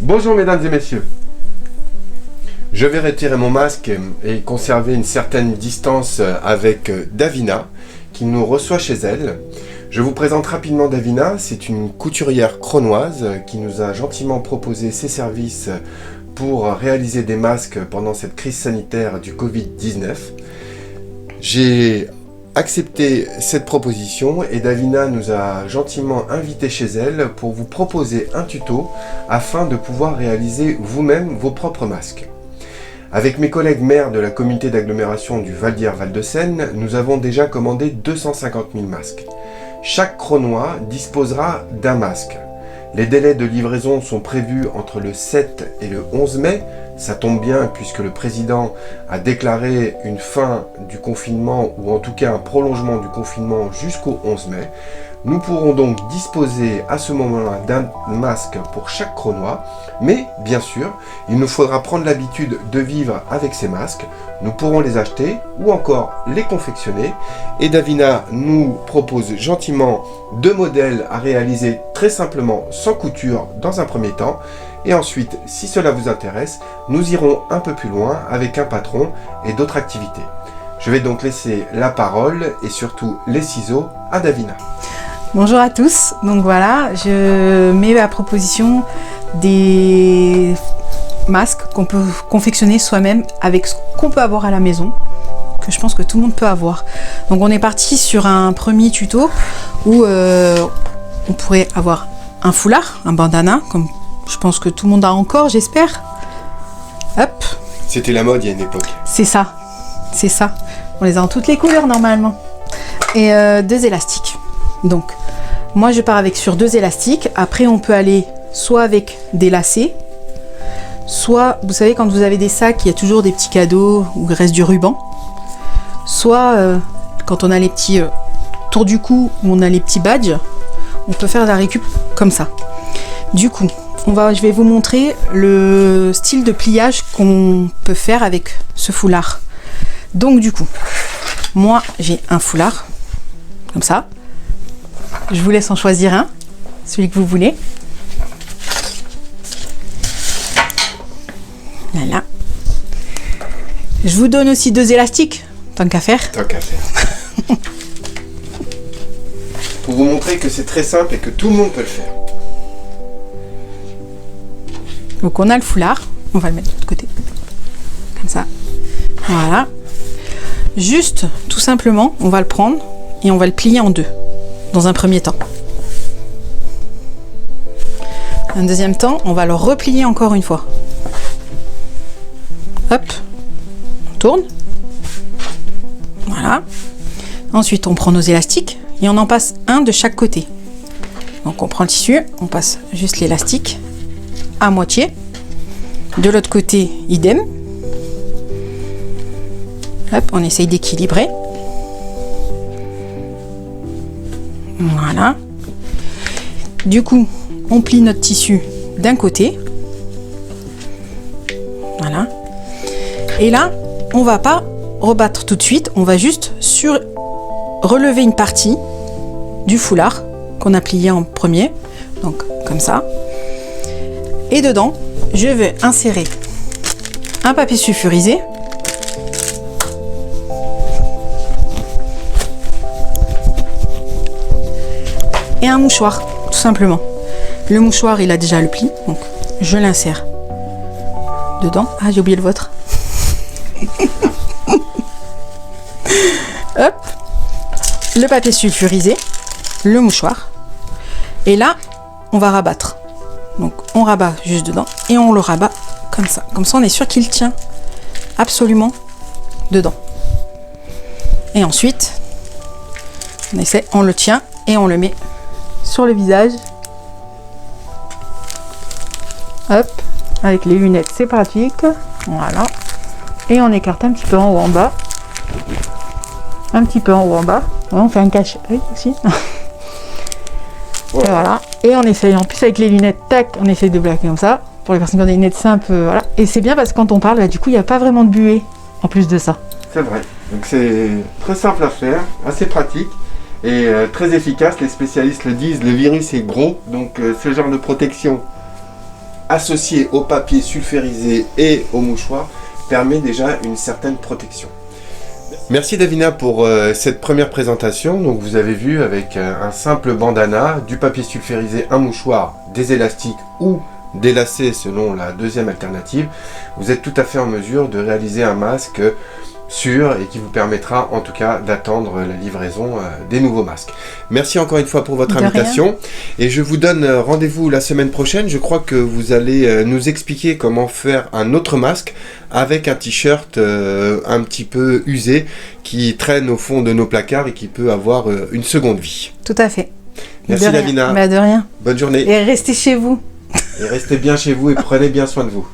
Bonjour mesdames et messieurs. Je vais retirer mon masque et conserver une certaine distance avec Davina, qui nous reçoit chez elle. Je vous présente rapidement Davina, c'est une couturière crônoise qui nous a gentiment proposé ses services pour réaliser des masques pendant cette crise sanitaire du Covid-19. J'ai accepté cette proposition et Davina nous a gentiment invités chez elle pour vous proposer un tuto afin de pouvoir réaliser vous-même vos propres masques. Avec mes collègues maires de la communauté d'agglomération du Val d'Isère-Val de Seine, nous avons déjà commandé 250 000 masques. Chaque crônois disposera d'un masque. Les délais de livraison sont prévus entre le 7 et le 11 mai. Ça tombe bien puisque le président a déclaré une fin du confinement ou en tout cas un prolongement du confinement jusqu'au 11 mai. Nous pourrons donc disposer à ce moment-là d'un masque pour chaque crônois, mais bien sûr, il nous faudra prendre l'habitude de vivre avec ces masques. Nous pourrons les acheter ou encore les confectionner. Et Davina nous propose gentiment 2 modèles à réaliser très simplement sans couture dans un premier temps. Et ensuite, si cela vous intéresse, nous irons un peu plus loin avec un patron et d'autres activités. Je vais donc laisser la parole et surtout les ciseaux à Davina. Bonjour à tous, donc voilà, je mets à proposition des masques qu'on peut confectionner soi-même avec ce qu'on peut avoir à la maison, que je pense que tout le monde peut avoir. Donc on est parti sur un premier tuto où on pourrait avoir un foulard, un bandana, comme je pense que tout le monde a encore, j'espère. Hop. C'était la mode il y a une époque. C'est ça. On les a en toutes les couleurs normalement. Et 2 élastiques. Donc, moi je pars sur 2 élastiques. Après, on peut aller soit avec des lacets, soit, vous savez, quand vous avez des sacs, il y a toujours des petits cadeaux où il reste du ruban. Soit, quand on a les petits tours du cou, où on a les petits badges, on peut faire la récup comme ça. Du coup, je vais vous montrer le style de pliage qu'on peut faire avec ce foulard. Donc du coup, moi j'ai un foulard, comme ça. Je vous laisse en choisir un, celui que vous voulez. Voilà. Je vous donne aussi 2 élastiques, tant qu'à faire. Tant qu'à faire. Pour vous montrer que c'est très simple et que tout le monde peut le faire. Donc on a le foulard, on va le mettre de l'autre côté. Comme ça. Voilà. Juste, tout simplement, on va le prendre et on va le plier en 2. Dans un premier temps. Un deuxième temps, on va le replier encore une fois. Hop, on tourne. Voilà. Ensuite, on prend nos élastiques et on en passe un de chaque côté. Donc on prend le tissu, on passe juste l'élastique à moitié. De l'autre côté, idem. Hop, on essaye d'équilibrer. Voilà. Du coup, on plie notre tissu d'un côté. Voilà. Et là, on va pas rebattre tout de suite. On va juste relever une partie du foulard qu'on a plié en premier. Donc, comme ça. Et dedans, je vais insérer un papier sulfurisé. Et un mouchoir, tout simplement. Le mouchoir, il a déjà le pli, donc je l'insère dedans. Ah, j'ai oublié le vôtre. Hop. Le papier sulfurisé, le mouchoir. Et là, on va rabattre. Donc, on rabat juste dedans et on le rabat comme ça. Comme ça, on est sûr qu'il tient absolument dedans. Et ensuite, on le tient et on le met sur le visage. Hop, avec les lunettes, c'est pratique. Voilà. Et on écarte un petit peu en haut en bas. Un petit peu en haut en bas. On fait un cache-œil aussi. Et voilà. Et on essaye, en plus avec les lunettes, tac, on essaye de bloquer comme ça. Pour les personnes qui ont des lunettes simples, voilà. Et c'est bien parce que quand on parle, du coup, il n'y a pas vraiment de buée en plus de ça. C'est vrai. Donc c'est très simple à faire, assez pratique. Et très efficace, les spécialistes le disent, le virus est gros, donc ce genre de protection associé au papier sulfurisé et au mouchoir, permet déjà une certaine protection. Merci Davina pour cette première présentation. Donc vous avez vu avec un simple bandana, du papier sulfurisé, un mouchoir, des élastiques ou des lacets selon la deuxième alternative, vous êtes tout à fait en mesure de réaliser un masque sûr et qui vous permettra en tout cas d'attendre la livraison des nouveaux masques. Merci encore une fois pour votre invitation et je vous donne rendez-vous la semaine prochaine. Je crois que vous allez nous expliquer comment faire un autre masque avec un t-shirt un petit peu usé qui traîne au fond de nos placards et qui peut avoir une seconde vie. Tout à fait. Merci Davina. Bah, de rien. Bonne journée. Et restez chez vous. Et restez bien chez vous et prenez bien soin de vous.